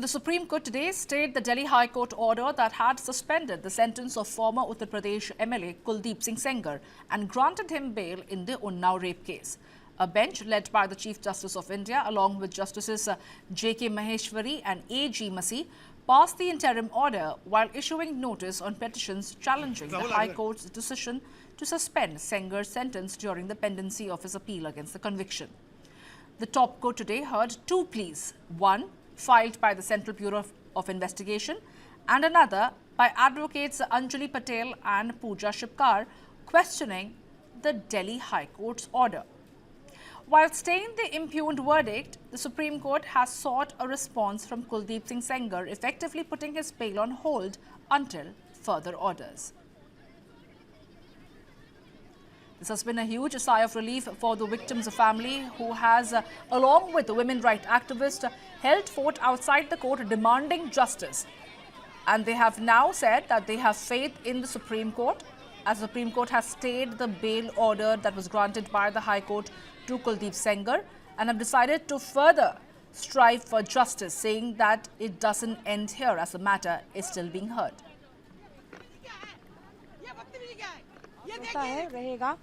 The Supreme Court today stayed the Delhi High Court order that had suspended the sentence of former Uttar Pradesh MLA Kuldeep Singh Sengar and granted him bail in the Unnao rape case. A bench led by the Chief Justice of India along with Justices J.K. Maheshwari and A.G. Masih passed the interim order while issuing notice on petitions challenging the High Court's decision to suspend Sengar's sentence during the pendency of his appeal against the conviction. The top court today heard two pleas, one filed by the Central Bureau of Investigation and another by advocates Anjali Patel and Pooja Shipkar questioning the Delhi High Court's order. While staying the impugned verdict, the Supreme Court has sought a response from Kuldeep Singh Sengar, effectively putting his bail on hold until further orders. This has been a huge sigh of relief for the victim's family, who has, along with the women rights activist, held fort outside the court demanding justice. And they have now said that they have faith in the Supreme Court, as the Supreme Court has stayed the bail order that was granted by the High Court to Kuldeep Sengar and have decided to further strive for justice, saying that it doesn't end here as the matter is still being heard. होता है रहेगा।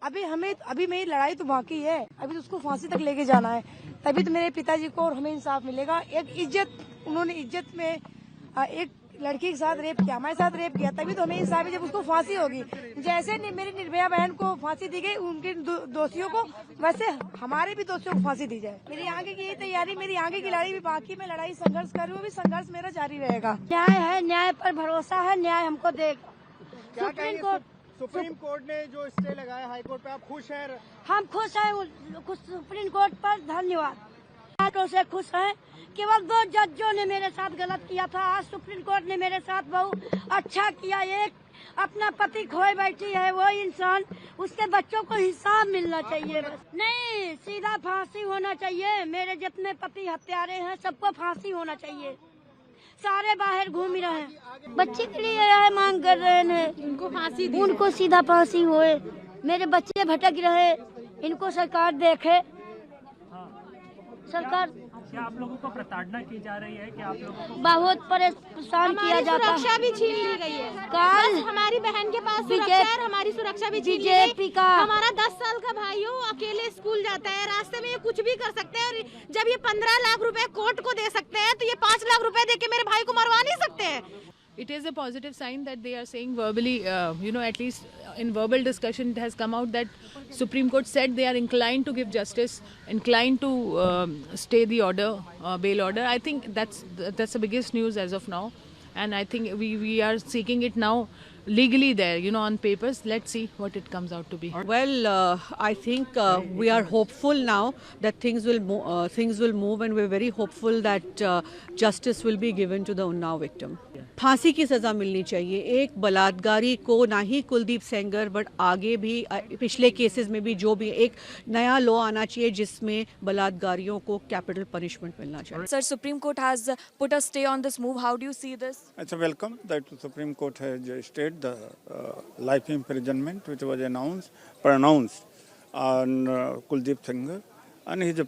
अभी मेरी लड़ाई तो बाकी है, अभी तो उसको फांसी तक लेके जाना है, तभी तो मेरे पिताजी को और हमें इंसाफ मिलेगा। एक इज्जत, उन्होंने इज्जत में एक लड़की के साथ रेप किया, हमारे साथ रेप किया, तभी तो हमें इंसाफ है जब उसको फांसी होगी। जैसे मेरी निर्भया बहन को फांसी दी गई, उनके दोषियों को, वैसे हमारे भी दोषियों को फांसी दी जाए। मेरी आगे की यही तैयारी, मेरी आगे की लड़ाई भी बाकी, मैं लड़ाई संघर्ष कर रही हूँ, भी संघर्ष मेरा जारी रहेगा। न्याय है, न्याय पर भरोसा है, न्याय हमको देगा। सुप्रीम कोर्ट ने जो स्टे लगाया हाई कोर्ट पे, आप खुश हैं? हम खुश हैं, सुप्रीम कोर्ट पर धन्यवाद। से खुश हैं। केवल दो जजों ने मेरे साथ गलत किया था, आज सुप्रीम कोर्ट ने मेरे साथ बहुत अच्छा किया। एक अपना पति खोए बैठी है वो इंसान, उसके बच्चों को हिसाब मिलना चाहिए। बस नहीं, सीधा फांसी होना चाहिए। मेरे जितने पति हत्यारे हैं सबको फांसी होना चाहिए। सारे बाहर घूम रहे हैं, बच्चे के लिए यह मांग कर रहे हैं, उनको फांसी दी, उनको सीधा फांसी होए। मेरे बच्चे भटक रहे, इनको सरकार देखे। सरकार क्या आप लोगों को प्रताड़ना की जा रही है? कि आप लोगों को बहुत परेशान किया जाता है? सुरक्षा भी छीन ली गई है। कल हमारी बहन के पास सुरक्षा है, हमारी सुरक्षा भी छीन ली गई। हमारा 10 साल का भाई हो, अकेले स्कूल जाता है, रास्ते में ये कुछ भी कर सकते हैं। और जब ये 15 लाख रुपए कोर्ट को दे सकते हैं, तो ये 5 लाख रुपए दे के मेरे भाई को मरवा नहीं सकते हैं। It is a positive sign that they are saying verbally, at least in verbal discussion, it has come out that Supreme Court said they are inclined to give justice, inclined to stay the order, bail order. I think that's the biggest news as of now. And I think we are seeking it now legally there, on papers. Let's see what it comes out to be. Well, I think we are hopeful now that things will move, and we're very hopeful that justice will be given to the Unnao victim. फांसी की सजा मिलनी चाहिए एक बलात्कारी को, ना ही Kuldeep Sengar but आगे भी पिछले केसेस में भी जो भी एक नया लॉ आना चाहिए जिसमें बलात्कारियों को कैपिटल पनिशमेंट मिलना चाहिए। Sir, Supreme Court has put a stay on this move. How do you see this? It's a welcome that the Supreme Court has stayed the life imprisonment which was pronounced on Kuldeep Sengar, and he is a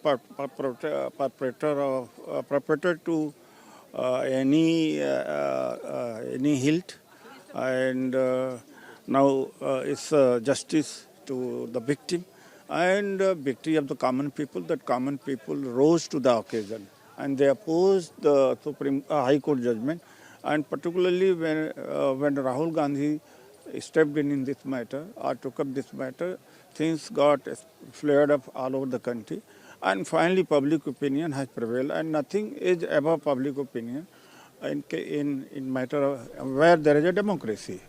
perpetrator to any guilt, and now it's justice to the victim and victory of the common people. That common people rose to the occasion and they opposed the Supreme High Court judgment, and particularly when Rahul Gandhi stepped in this matter or took up this matter, things got flared up all over the country. And finally, public opinion has prevailed, and nothing is above public opinion in matter of where there is a democracy.